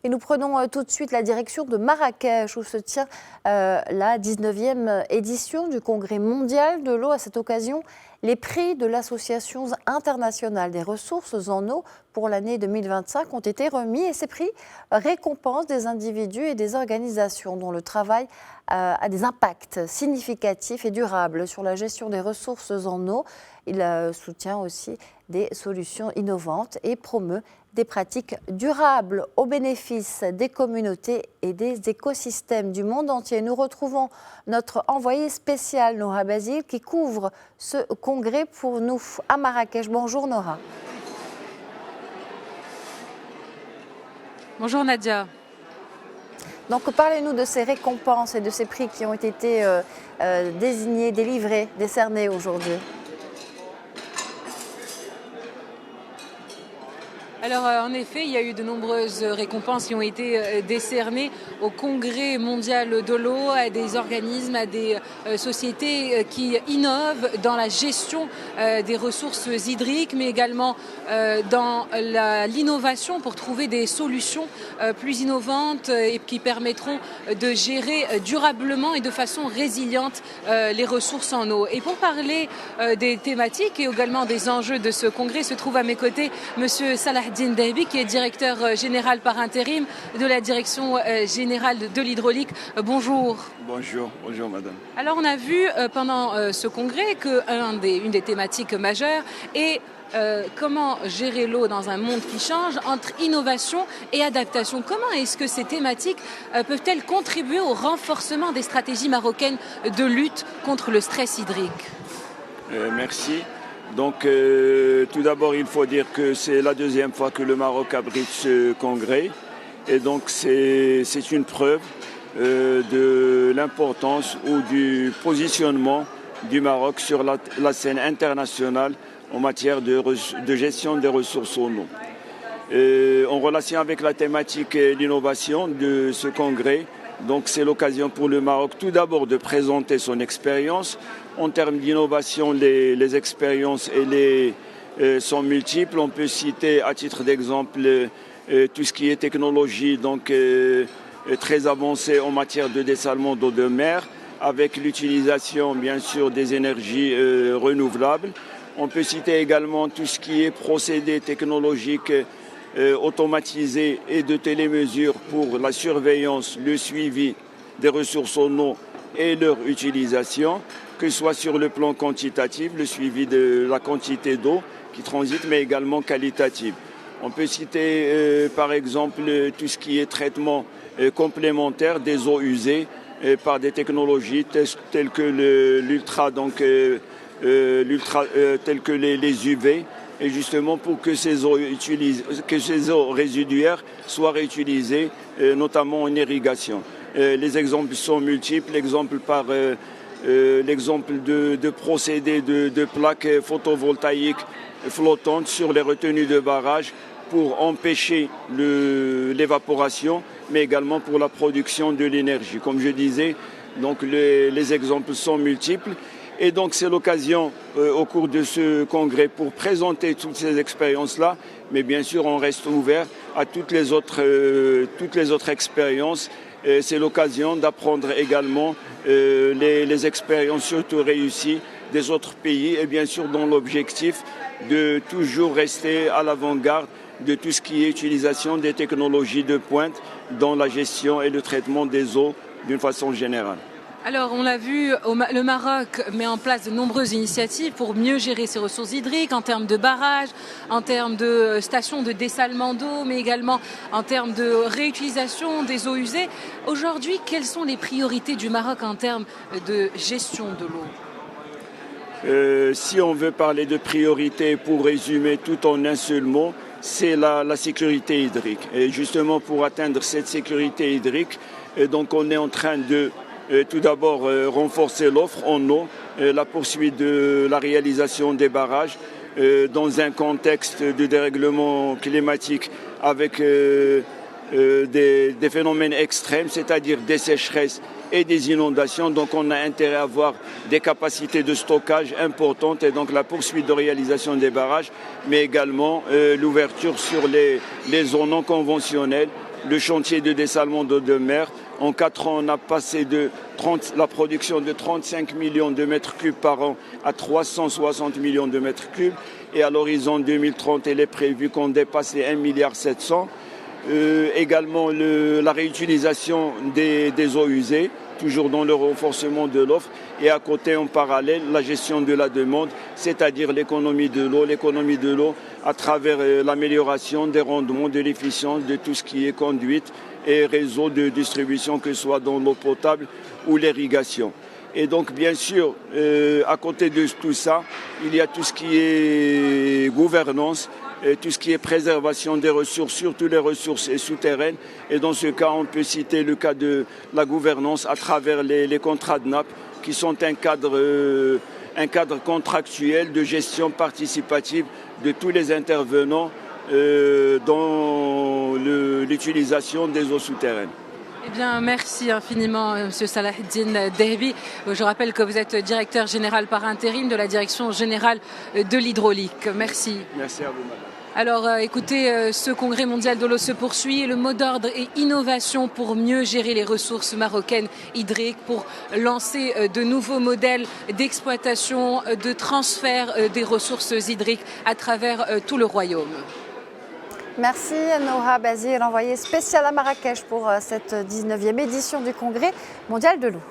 Et nous prenons tout de suite la direction de Marrakech où se tient la 19e édition du Congrès mondial de l'eau. À cette occasion, les prix de l'Association internationale des ressources en eau pour l'année 2025 ont été remis et ces prix récompensent des individus et des organisations dont le travail a des impacts significatifs et durables sur la gestion des ressources en eau. Il soutient aussi des solutions innovantes et promeut des pratiques durables au bénéfice des communautés et des écosystèmes du monde entier. Nous retrouvons notre envoyé spécial, Nora Basile, qui couvre ce congrès pour nous à Marrakech. Bonjour Nora. Bonjour Nadia. Donc parlez-nous de ces récompenses et de ces prix qui ont été désignés, délivrés, décernés aujourd'hui. Alors en effet, il y a eu de nombreuses récompenses qui ont été décernées au Congrès mondial de l'eau, à des organismes, à des sociétés qui innovent dans la gestion des ressources hydriques, mais également dans l'innovation pour trouver des solutions plus innovantes et qui permettront de gérer durablement et de façon résiliente les ressources en eau. Et pour parler des thématiques et également des enjeux de ce congrès, se trouve à mes côtés Monsieur Salahdine Dahbi, qui est directeur général par intérim de la direction générale de l'hydraulique. Bonjour. Bonjour madame. Alors on a vu pendant ce congrès qu'une des thématiques majeures est comment gérer l'eau dans un monde qui change entre innovation et adaptation. Comment est-ce que ces thématiques peuvent-elles contribuer au renforcement des stratégies marocaines de lutte contre le stress hydrique? Merci. Donc tout d'abord, il faut dire que c'est la deuxième fois que le Maroc abrite ce congrès. Et donc c'est une preuve de l'importance ou du positionnement du Maroc sur la scène internationale en matière de gestion des ressources en eau. En relation avec la thématique et l'innovation de ce congrès, donc c'est l'occasion pour le Maroc tout d'abord de présenter son expérience. En termes d'innovation, les expériences sont multiples. On peut citer à titre d'exemple tout ce qui est technologie donc, très avancée en matière de dessalement d'eau de mer, avec l'utilisation bien sûr des énergies renouvelables. On peut citer également tout ce qui est procédés technologiques automatisés et de télémesure pour la surveillance, le suivi des ressources en eau et leur utilisation, que ce soit sur le plan quantitatif, le suivi de la quantité d'eau qui transite, mais également qualitative. On peut citer par exemple tout ce qui est traitement complémentaire des eaux usées par des technologies telles que telles que les UV, et justement pour que ces eaux résiduaires soient réutilisées, notamment en irrigation. Les exemples sont multiples. L'exemple de procédés de plaques photovoltaïques flottantes sur les retenues de barrage pour empêcher l'évaporation, mais également pour la production de l'énergie. Comme je disais, donc les exemples sont multiples. Et donc c'est l'occasion au cours de ce congrès pour présenter toutes ces expériences-là, mais bien sûr on reste ouvert à toutes les autres expériences. C'est l'occasion d'apprendre également les expériences surtout réussies des autres pays, et bien sûr dans l'objectif de toujours rester à l'avant-garde de tout ce qui est utilisation des technologies de pointe dans la gestion et le traitement des eaux d'une façon générale. Alors, on l'a vu, le Maroc met en place de nombreuses initiatives pour mieux gérer ses ressources hydriques en termes de barrages, en termes de stations de dessalement d'eau, mais également en termes de réutilisation des eaux usées. Aujourd'hui, quelles sont les priorités du Maroc en termes de gestion de l'eau ? Si on veut parler de priorité, pour résumer tout en un seul mot, c'est la sécurité hydrique. Et justement, pour atteindre cette sécurité hydrique, donc on est en train de tout d'abord renforcer l'offre en eau, la poursuite de la réalisation des barrages dans un contexte de dérèglement climatique avec des phénomènes extrêmes, c'est-à-dire des sécheresses et des inondations. Donc on a intérêt à avoir des capacités de stockage importantes et donc la poursuite de réalisation des barrages, mais également l'ouverture sur les zones non conventionnelles, le chantier de dessalement d'eau de mer. En 4 ans, on a passé la production de 35 millions de mètres cubes par an à 360 millions de mètres cubes. Et à l'horizon 2030, il est prévu qu'on dépasse les 1,7 milliard. Également la réutilisation des eaux usées, toujours dans le renforcement de l'offre. Et à côté, en parallèle, la gestion de la demande, c'est-à-dire l'économie de l'eau à travers l'amélioration des rendements, de l'efficience, de tout ce qui est conduite et réseau de distribution, que ce soit dans l'eau potable ou l'irrigation. Et donc, bien sûr, à côté de tout ça, il y a tout ce qui est gouvernance, tout ce qui est préservation des ressources, surtout les ressources souterraines. Et dans ce cas, on peut citer le cas de la gouvernance à travers les contrats de nappe, qui sont un cadre contractuel de gestion participative de tous les intervenants dans l'utilisation des eaux souterraines. Eh bien, merci infiniment, M. Salaheddine Dehbi. Je rappelle que vous êtes directeur général par intérim de la Direction générale de l'hydraulique. Merci. Merci à vous, madame. Alors, écoutez, ce congrès mondial de l'eau se poursuit. Le mot d'ordre est innovation pour mieux gérer les ressources marocaines hydriques, pour lancer de nouveaux modèles d'exploitation, de transfert des ressources hydriques à travers tout le royaume. Merci Noura Bazir, envoyée spéciale à Marrakech pour cette 19e édition du Congrès mondial de l'eau.